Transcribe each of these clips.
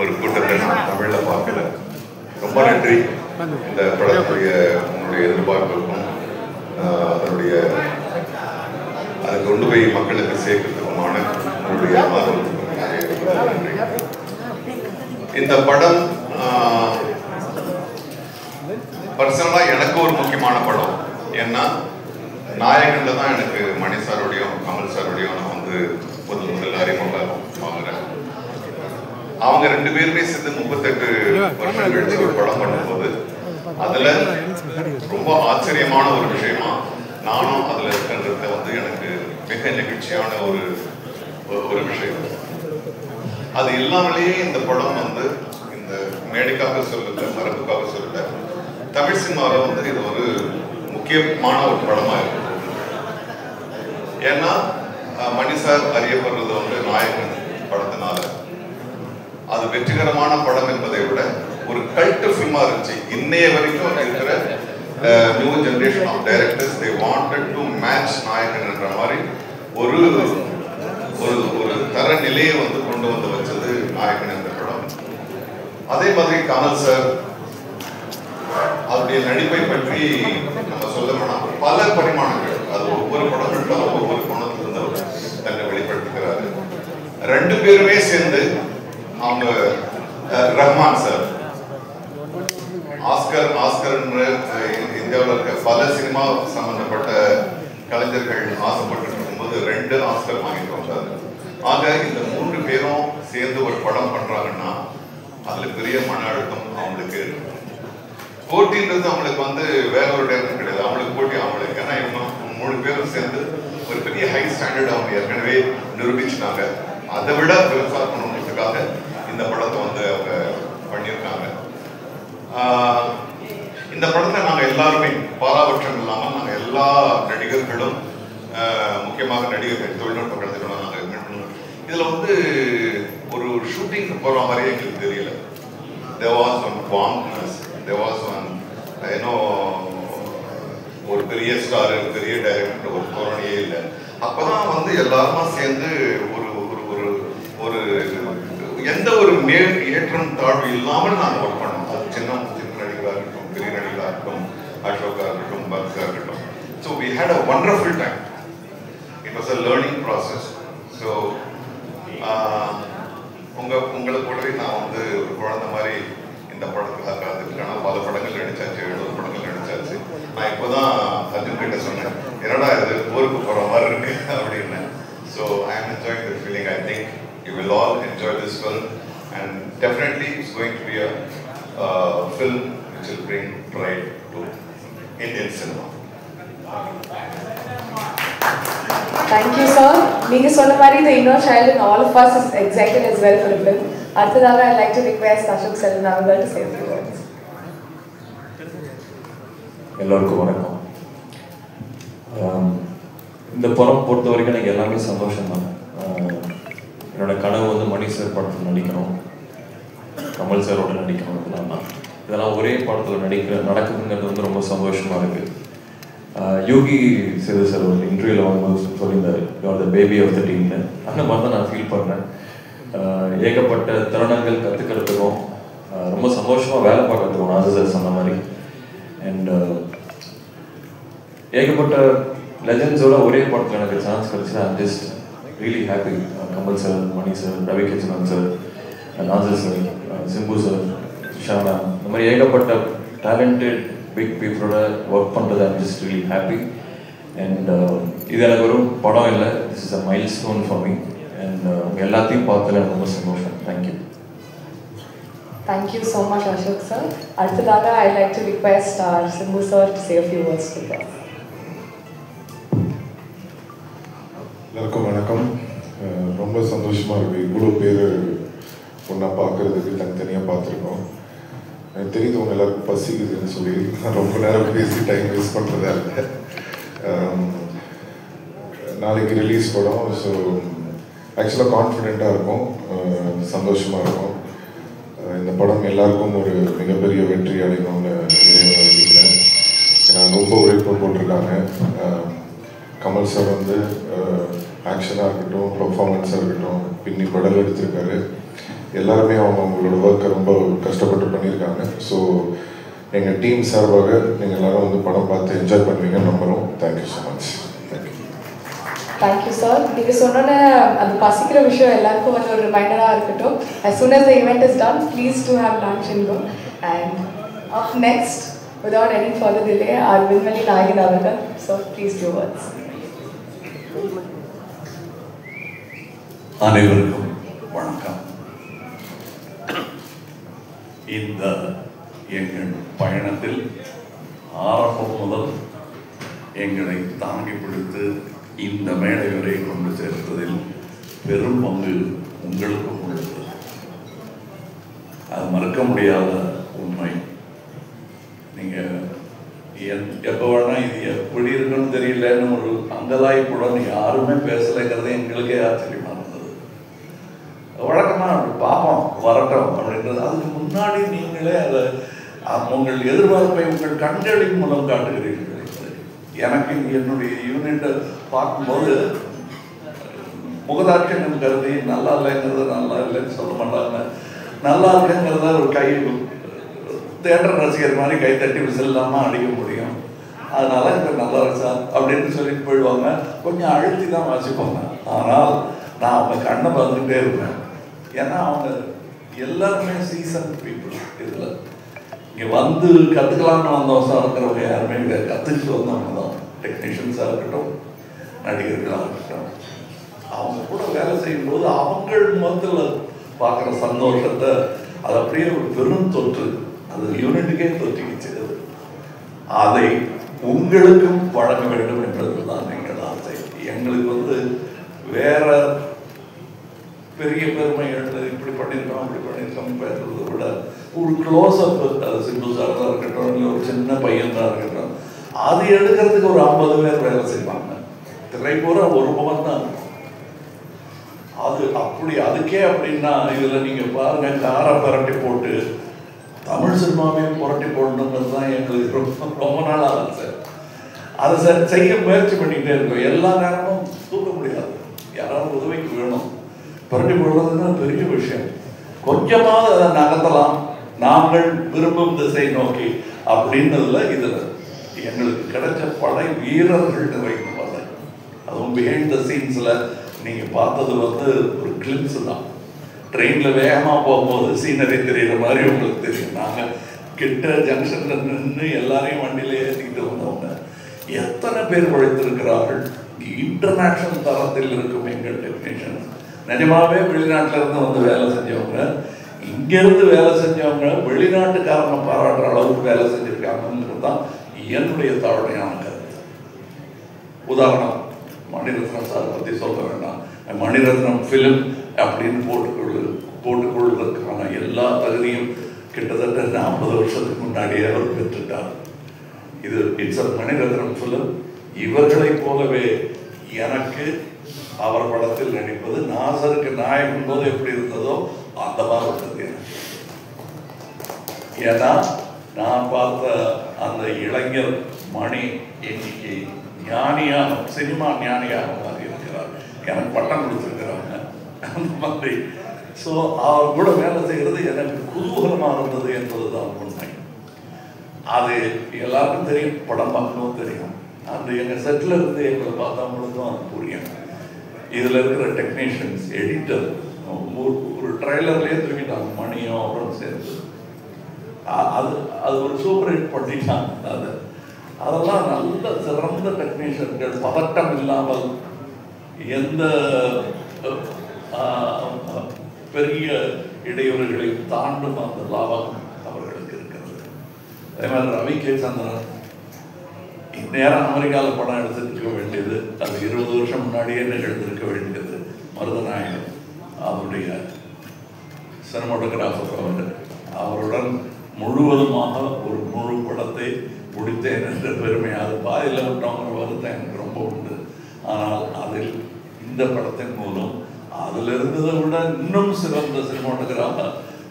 ஒரு கூட்டத்தை நான் தமிழில் பார்க்கல. ரொம்ப நன்றி. இந்த படத்துடைய உங்களுடைய எதிர்பார்ப்புக்கும் அதனுடைய அதை கொண்டு போய் மக்களுக்கு சேர்க்கிறதுக்குமான உங்களுடைய ஆதரவுக்கும் நன்றி. இந்த படம் பர்சனலாக எனக்கு ஒரு முக்கியமான படம். ஏன்னா நாயகன்ல தான் எனக்கு மணி சாரோடையும் கமல் சாரோடையும் நான் வந்து முதல் அறிமுகம் வாங்குறேன். அவங்க 2 பேருமே சேர்ந்து 38 வருஷம் கழிச்சு ஒரு படம் பண்ணும்போது அதுல ரொம்ப ஆச்சரியமான ஒரு விஷயமா நானும் அதுல இருக்கிறத வந்து எனக்கு மிக நெகிழ்ச்சியான ஒரு விஷயம். அது இல்லாமலேயே இந்த படம் வந்து இந்த மேடைக்காக சொல்லல, மரபுக்காக சொல்லல, தமிழ் சினிமாவில் வந்து இது ஒரு முக்கியமான ஒரு படமா இருக்கு. ஏன்னா மணி சார் அறியப்படுறது வந்து நாயகன் படத்தினால. அது வெற்றிகரமான படம் என்பதை விட ஒரு கல்ட் ஃபில்மா இருந்துச்சு. இன்னைய வரைக்கும் இருக்கிற new generation of directors they wanted to match Nayakan என்ற மாதிரி ஒரு ஒரு தர நிலையை வந்து கொண்டு வந்து வச்சது நாயகன் என்ற படம். அதே மாதிரி கமல் சார் அவருடைய நடிப்பை பற்றி நம்ம சொல்ல வேணாம். பல பரிமாணங்கள், அது ஒவ்வொரு படங்களும் ஒவ்வொரு கோணத்திலிருந்து அவர் தன்னை வெளிப்படுத்துகிறாரு. 2 பேருமே சேர்ந்து அவங்க ரஹ்மான் சார் ஆஸ்கர் இந்தியாவில் இருக்க பல சினிமா சம்பந்தப்பட்ட கலைஞர்கள் ஆசைப்பட்டு இருக்கும்போது 2 ஆஸ்கர் வாங்கிட்டு வந்தாரு. ஆக இந்த 3 பேரும் சேர்ந்து ஒரு படம் பண்றாங்கன்னா அதுல பெரிய மன அழுத்தம் அவங்களுக்கு இருக்கு. போட்டின்றது அவங்களுக்கு வந்து வேற ஒரு டைரக்டர் கிடையாது, அவங்களுக்கு போட்டி அவங்களுக்கு. ஏன்னா இவங்க 3 பேரும் சேர்ந்து ஒரு பெரிய ஹை ஸ்டாண்டர்ட் அவங்க ஏற்கனவே நிரூபிச்சுட்டாங்க. அதை விட பெருசாக பண்ணணுன்றதுக்காக இந்த படத்தை வந்து அவங்க பண்ணியிருக்காங்க. இந்த படத்தில் நாங்கள் எல்லாருமே பாராபட்சம் இல்லாமல் நாங்கள் எல்லா நடிகர்களும், முக்கியமாக நடிகர்கள், தொழில்நுட்ப கலைஞர்களும் நாங்கள் இதில் வந்து ஒரு ஷூட்டிங்க்கு போகிற மாதிரியே எங்களுக்கு தெரியல. there was one warmness, there was one ஒரு பெரிய ஸ்டார், பெரிய டைரக்டர், ஒரு தோரணையே இல்லை. அப்போதான் வந்து எல்லாருமா சேர்ந்து ஒரு ஒரு ஒரு எந்த ஒரு ஏற்றம் தாழ்வு இல்லாமல் நாங்கள் ஒர்க் பண்ணோம். அது சின்ன நடிகராக இருக்கட்டும், பெரிய நடிகராக இருக்கட்டும், அசோகா இருக்கட்டும், பக்ஸாக இருக்கட்டும். So we had a wonderful time. It was a learning process. So உங்களை கூடவே நான் வந்து ஒரு குழந்தை மாதிரி இந்த படத்துக்காக காத்துக்கிட்டேன்னா பல படங்கள் நடிச்சாச்சு, 70 படங்கள் நடிச்சாச்சு. நான் இப்போதான் அர்ஜுன் கிட்ட சொன்னேன், என்னடா இது ஊருக்கு போகிற மாதிரி இருக்கு அப்படின்னு. So I am enjoying the feeling. I think you will all enjoy this film and definitely it's going to be a film which will bring pride to Indian cinema. Thank you, sir. நீங்க சொன்ன மாதிரி the inner child in all of us is excited as well for the film. அடுத்ததாக I'd like to request Ashok Selvan அவர்கள் to say a few words. எல்லாருக்கும் வணக்கம். இந்த படம் பொறுத்த வரைக்கும் எனக்கு எல்லாமே சந்தோஷம் தான். என்னோட கனவு வந்து மணி சார் படத்தில் நடிக்கணும், கமல் சாரோட நடிக்கணும். இதெல்லாம் ஒரே படத்தில் நடக்குதுங்கிறது வந்து ரொம்ப சந்தோஷமாக இருக்குது. யோகி சேது சார் ஒரு இன்டர்வியூவில் வரும்போது சொல்லியிருந்தார், you're the baby of the டீம்னு. அந்த மாதிரி தான் நான் ஃபீல் பண்ணுறேன். ஏகப்பட்ட தருணங்கள் கற்றுக்கிறதுக்கும் ரொம்ப சந்தோஷமாக வேலை பார்க்கறதுக்கும் ராஜா சார் சொன்ன மாதிரி. அண்ட் ஏகப்பட்ட லெஜண்ட்ஸோட ஒரே படத்தில் எனக்கு சான்ஸ் கிடச்சி I'm just really happy. Kamal sir, Mani sir, Ravi Krishnan sir, Raja sir, Simbu sir, Shana, இந்த மாதிரி ஏகப்பட்ட டேலண்டட் பிக் பீப்புளோட ஒர்க் பண்ணுறது I'm just really happy. And இது எனக்கு ஒரு படம் இல்லை, this is a milestone for me. And உங்கள் எல்லாத்தையும் பார்த்ததில் எனக்கு ரொம்ப சந்தோஷம். Thank you. Thank you so much, Ashok sir. அடுத்ததாக I'd like to request Simbu sir to say a few words to us. எல்லாருக்கும் வணக்கம். ரொம்ப சந்தோஷமாக இருக்குது. இவ்வளோ பேர் ஒன்றா பார்க்குறதுக்கு தனித்தனியாக பார்த்துருக்கோம். எனக்கு தெரியுது உங்கள் எல்லாருக்கும் பசிக்குதுன்னு சொல்லி நான் ரொம்ப நேரம் பேசி டைம் வேஸ்ட் பண்ணுறதா இல்லை. நாளைக்கு ரிலீஸ் படம். ஸோ ஆக்சுவலாக கான்ஃபிடெண்ட்டாக இருக்கும், சந்தோஷமாக இருக்கும். இந்த படம் எல்லாருக்கும் ஒரு மிகப்பெரிய வெற்றி அடையணும்னு நினைக்கிறேன். ஏன்னா ரொம்ப உழைப்பு போட்டிருக்காங்க. கமல் சார் வந்து ஆக்ஷனாக இருக்கட்டும், பர்ஃபார்மன்ஸாக இருக்கட்டும், பின்னி படல் எடுத்திருக்காரு. எல்லாருமே அவங்களோட ஒர்க்கை ரொம்ப கஷ்டப்பட்டு பண்ணியிருக்காங்க. ஸோ எங்கள் டீம் சார்பாக நீங்கள் எல்லாரும் வந்து படம் பார்த்து என்ஜாய் பண்ணுவீங்கன்னு நம்புகிறோம். Thank you so much. Thank you sir. நீங்கள் சொன்னோன்னே அது பசிக்கிற விஷயம் எல்லாருக்கும் வந்து ஒரு ரிமைண்டராக இருக்கட்டும். as soon as the event is done, please to have lunch and go. And up next, without any further delay, our Vinmali Nayagan Avargal. So please do words. அனைவருக்கும் வணக்கம். இந்த எங்கள் பயணத்தில் ஆரம்பம் முதல் எங்களை தாங்கி பிடித்து இந்த மேடை வரை கொண்டு சேர்த்ததில் பெரும் பங்கு உங்களுக்கும் உள்ளது. அது மறக்க முடியாத உண்மை. நீங்கள் எப்போ வேணா இது எப்படி இருக்குன்னு தெரியலன்னு ஒரு அங்கலாய்ப்புடன் யாருமே பேசலைங்கிறது எங்களுக்கே ஆச்சரியமாக இருந்தது. வழக்கமாக அப்படி பார்ப்போம் வரட்டும் அப்படின்றது. அதுக்கு முன்னாடி நீங்களே அதை உங்கள் எதிர்பார்ப்பை உங்கள் கண்களின் மூலம் காட்டுகிறீர்கள். எனக்கு என்னுடைய யூனிட்டை பார்க்கும்போது முகதாட்சியம் கருதி நல்லா இல்லைங்கிறது நல்லா இல்லைன்னு சொல்ல மாட்டாங்க, நல்லா இருக்குங்கிறத ஒரு கை தேட்டர் ரசிகர் மாதிரி கை தட்டி விசில் இல்லாமல் அடிக்க முடியும். அதனால இப்போ நல்லா இருக்கா அப்படின்னு சொல்லிட்டு போயிடுவாங்க. கொஞ்சம் அழுத்தி தான் வாசிப்பாங்க. ஆனால் நான் அவங்க கண்ணை பார்த்துக்கிட்டே இருப்பேன். ஏன்னா அவங்க எல்லாருமே சீசன் பீப்புள். இதில் இங்கே வந்து கற்றுக்கலான்னு வந்தவங்க இருக்கிறவங்க யாருமே கிடையாது. கற்றுக்கிட்டு வந்தவங்க தான். டெக்னீஷியன்ஸாக இருக்கட்டும், நடிகர்களாக இருக்கட்டும், அவங்க கூட வேலை செய்யும்போது அவங்கள் முகத்தில் பார்க்குற சந்தோஷத்தை அது அப்படியே ஒரு பெரும் தொற்று. அது யூனிட்டுக்கே தொற்றிக்கிச்சது. அதை உங்களுக்கும் வழங்க வேண்டும் என்பது தான் எங்கள் ஆசை. எங்களுக்கு வந்து வேற பெரிய பெருமைகள் இப்படி பண்ணியிருக்கோம் அப்படி பண்ணியிருக்கோம் பேசுறதை விட ஒரு க்ளோஸ்அப், அது சிம்பு சார் தான் இருக்கட்டும், இல்லை ஒரு சின்ன பையன் தான் இருக்கட்டும், அது எடுக்கிறதுக்கு ஒரு 50 பேர் வேலை செய்வாங்க. திரை பூரா ஒரு முகம் தான் இருக்கும். அது அப்படி அதுக்கே அப்படின்னா இதில் நீங்கள் பாருங்க, காரை பரட்டி போட்டு தமிழ் சினிமாவையும் புரட்டி போடணுங்கிறது தான் எங்களுக்கு ரொம்ப நாளாக ஆசை. அதை செய்ய முயற்சி பண்ணிக்கிட்டே இருக்கோம். எல்லா நேரமும் தூக்க முடியாது, யாராவது உதவிக்கு வேணும். புரட்டி போடுறதுன்னா பெரிய விஷயம். கொஞ்சமாவது அதை நகர்த்தலாம் நாங்கள் விரும்பும் திசை நோக்கி அப்படின்றதுல இதில் எங்களுக்கு கிடைச்ச படை வீரர்கள் நிறைந்த படை. அதுவும் பிஹைண்ட் த சீன்ஸில் நீங்கள் பார்த்தது வந்து ஒரு கிளிப்ஸ் தான். ட்ரெயினில் வேகமாக போகும்போது சீனரி தெரிகிற மாதிரி உங்களுக்கு தெரியும். நாங்கள் கிட்ட ஜங்ஷனில் நின்று எல்லாரையும் வண்டியில் ஏற்றிக்கிட்டு வந்தவங்க எத்தனை பேர் உழைத்திருக்கிறார்கள். இன்டர்நேஷ்னல் தரத்தில் இருக்கும் எங்கள் டெக்னீஷியன்ஸ். நிஜமாகவே வெளிநாட்டில் இருந்து வந்து வேலை செஞ்சவங்க, இங்கேருந்து வேலை செஞ்சவங்க வெளிநாட்டுக்காரங்க பாராட்டுற அளவுக்கு வேலை செஞ்சுருக்காங்கன்றது தான் என்னுடைய தாழ்மையான கருத்து. உதாரணம், மணிரத்னம் சார் பற்றி சொல்ல வேண்டாம். மணிரத்னம் ஃபிலிம் அப்படின்னு போட்டுக்கொள்வதற்கான எல்லா தகுதியும் கிட்டத்தட்ட 40 வருஷத்துக்கு முன்னாடியே அவர் பெற்றுட்டார். இது இட்ஸ் அ மணிரத்னம் ஃபிலிம். இவர்களைப் போலவே எனக்கு அவர் படத்தில் நடிப்பது நாசருக்கு நாயகன் போது எப்படி இருந்ததோ அந்த மாதிரி இருந்தது. ஏன்னா நான் பார்த்த அந்த இளைஞர் மணி இன்னைக்கு ஞானியாக, சினிமா ஞானியாக மாறி இருக்கிறார். எனக்கு பட்டம் கொடுத்துருக்கிறாங்க அந்த மாதிரி. ஸோ அவர் கூட வேலை செய்கிறது எனக்கு குதூகலமாக இருந்தது என்பதுதான் உண்மை. அது எல்லாருக்கும் தெரியும், படம் பார்க்கணும் தெரியும். அந்த எங்கள் செட்டில் இருந்து எங்களை பார்த்தவங்களுக்கும் அது புரியும். இதில் இருக்கிற டெக்னீஷியன்ஸ், எடிட்டர், ஒரு ட்ரெய்லர்லேயே தூக்கிட்டாங்க மணியும் அவரும் சேர்ந்து. அது ஒரு சூப்பர் ஹிட் பண்ணிட்டாங்க. அதெல்லாம் நல்ல சிறந்த டெக்னீஷியன்கள், பதட்டம் இல்லாமல் எந்த பெரிய இடையூறுகளையும் தாண்டும் அந்த லாபம் அவர்களுக்கு இருக்கிறது. அதே மாதிரி ரவி கே சந்திரன் இந்நேரம் அமெரிக்காவில் படம் எடுத்துருக்க வேண்டியது, அது 20 வருஷம் முன்னாடியே நிகழ்ந்திருக்க வேண்டியது. மருதநாயகன் அவருடைய சினிமாட்டோகிராஃபர் அவருடன் முழுவதுமாக ஒரு முழு படத்தை முடித்தேன் என்ற பெருமை. அது பாதியில் விட்டவங்க வருத்தம் எனக்கு ரொம்ப உண்டு. ஆனால் அதில் இந்த படத்தின் மூலம் அதில் இருந்ததை விட இன்னும் சிறந்த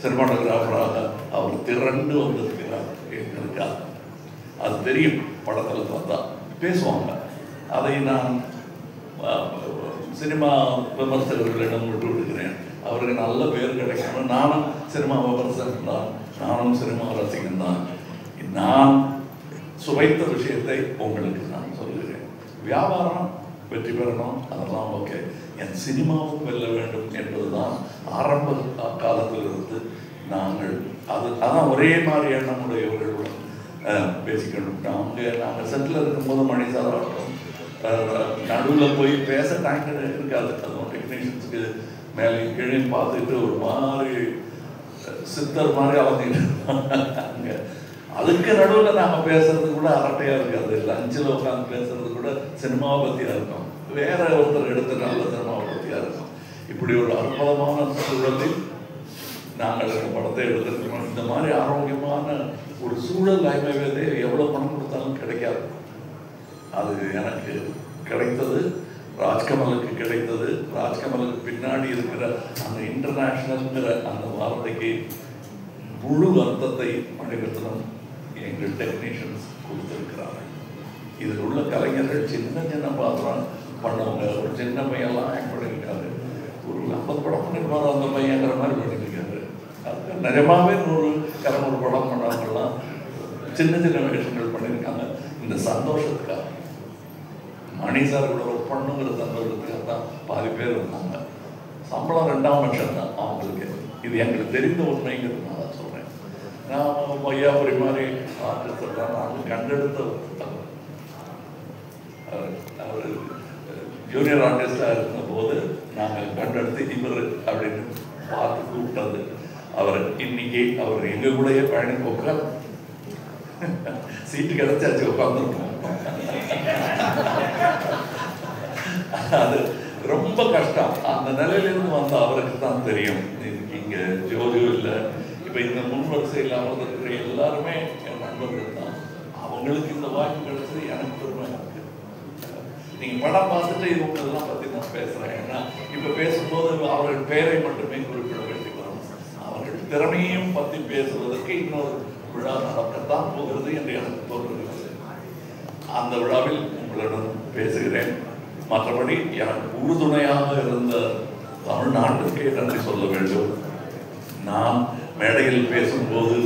சினிமாட்டோகிராஃபராக அவர் திரண்டு வந்திருக்கிறார் எங்களுக்காக. அது தெரியும், படத்தில் பார்த்தா பேசுவாங்க. அதை நான் சினிமா விமர்சகர்களிடம் விட்டு விடுகிறேன். அவருக்கு நல்ல பேர் கிடைக்கணும். நானும் சினிமா விமர்சகன் தான், நானும் சினிமா ரசிகன் தான். நான் சுவைத்த விஷயத்தை உங்களுக்கு நான் சொல்லுகிறேன். வியாபாரம் வெற்றி பெறணும், அதெல்லாம் ஓகே. என் சினிமாவும் வெல்ல வேண்டும் என்பதுதான் ஆரம்ப காலத்திலிருந்து நாங்கள் அதான் ஒரே மாதிரி எண்ணமுடையவர்களுடன் பேசிக்கணும். நாங்கள் செட்டில் இருக்கும்போது மணி சார் ஆகட்டும், நடுவில் போய் பேச டைம் இருக்காது. அதுவும் டெக்னீஷியன்ஸுக்கு மேலே கீழே பார்த்துட்டு ஒரு மாதிரி சித்தர் மாதிரி அவங்கிட்டு அங்கே அதுக்கு நடுவில் நாங்கள் பேசுறது கூட அரட்டையாக இருக்காது. லஞ்சில் உட்காந்து பேசுறது கூட சினிமாவை பற்றியாக இருக்கும், வேற ஒருத்தர் எடுத்த நல்ல சினிமாவை பற்றியாக இருக்கும். இப்படி ஒரு அற்புதமான சூழலில் நாங்கள் இந்த படத்தை எடுத்துருக்கோம். இந்த மாதிரி ஆரோக்கியமான ஒரு சூழல் ஐமைவே எவ்வளோ பணம் கொடுத்தாலும் கிடைக்காது. அது எனக்கு கிடைத்தது, ராஜ்கமலுக்கு கிடைத்தது. ராஜ்கமலுக்கு பின்னாடி இருக்கிற அந்த இன்டர்நேஷ்னல்ங்கிற அந்த வார்த்தைக்கு முழு அர்த்தத்தை மணிரத்னம் எங்கள் டெக்னீஷியன்ஸ் கொடுத்துருக்கிறாங்க. இதில் உள்ள கலைஞர்கள் சின்ன சின்ன பாத்திரம் பண்ணவங்க. ஒரு சின்ன பையன்லாம் ஆக்ட் பண்ணியிருக்காரு. ஒரு 50 படம் பண்ணிருப்பாரு அந்த பையங்கிற மாதிரி பண்ணியிருக்காரு. அதுக்கு நிஜமாவே 100 படம் பண்ணவங்கலாம் சின்ன சின்ன வேஷங்கள் பண்ணியிருக்காங்க. இந்த சந்தோஷத்துக்காக மணி சார் கூட ஒர்க் பண்ணுங்கிற சந்தோஷத்துக்காக தான் பாதி பேர் இருந்தாங்க. சம்பளம் 2ஆம் பட்சம் தான் அவங்களுக்கு. இது எங்களுக்கு தெரிந்த உண்மைங்கிறது நான் தான் சொல்கிறேன். நான் ஐயாபுரி மாதிரி ஆர்டிஸ்டெல்லாம் நாங்கள் கண்டெடுத்த அவர் ஜூனியர் ஆர்டிஸ்டாக இருந்தபோது நாங்கள் கண்டெடுத்து இவர் அப்படின்னு பார்த்து கூப்பிட்டது அவர். இன்னைக்கு அவர் எங்கள் கூடயே பயணிக்க உட்கார் சீட்டு கிடைச்சாச்சு உட்காந்துருக்கோம். அது ரொம்ப கஷ்டம். அந்த நிலையிலிருந்து வந்த அவருக்கு தான் தெரியும். இங்கே ஜோதியோ இல்லை, இப்போ இந்த முன்வரிசையில் அமர்ந்திருக்கிற எல்லாருமே என் நண்பர்கள் தான். அவங்களுக்கு இந்த வாய்ப்பு கிடைச்சது எனக்கு பெருமை இருக்கு. நீங்கள் படம் பார்த்துட்டு இவங்களெல்லாம் பற்றி நான் பேசுகிறேன். ஏன்னா இப்போ பேசும்போது அவர்கள் பெயரை மட்டுமே குறிப்பிட வேண்டி வரும். அவர்கள் திறமையும் பற்றி பேசுவதற்கு இன்னொரு விழா நடக்கத்தான் போகிறது என்று எனக்கு தோன்றுகிறது. அந்த விழாவில் உங்களிடம் பேசுகிறேன். மற்றபடி எனக்கு உறுதுணையாக இருந்த தமிழ்நாட்டுக்கே நன்றி சொல்ல வேண்டும். நான் மேடையில் பேசும்போது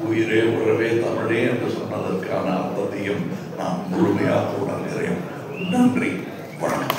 உயிரே உறவே தமிழே என்று சொன்னதற்கான அர்த்தத்தையும் நான் முழுமையாக உணர்கிறேன். நன்றி, வணக்கம்.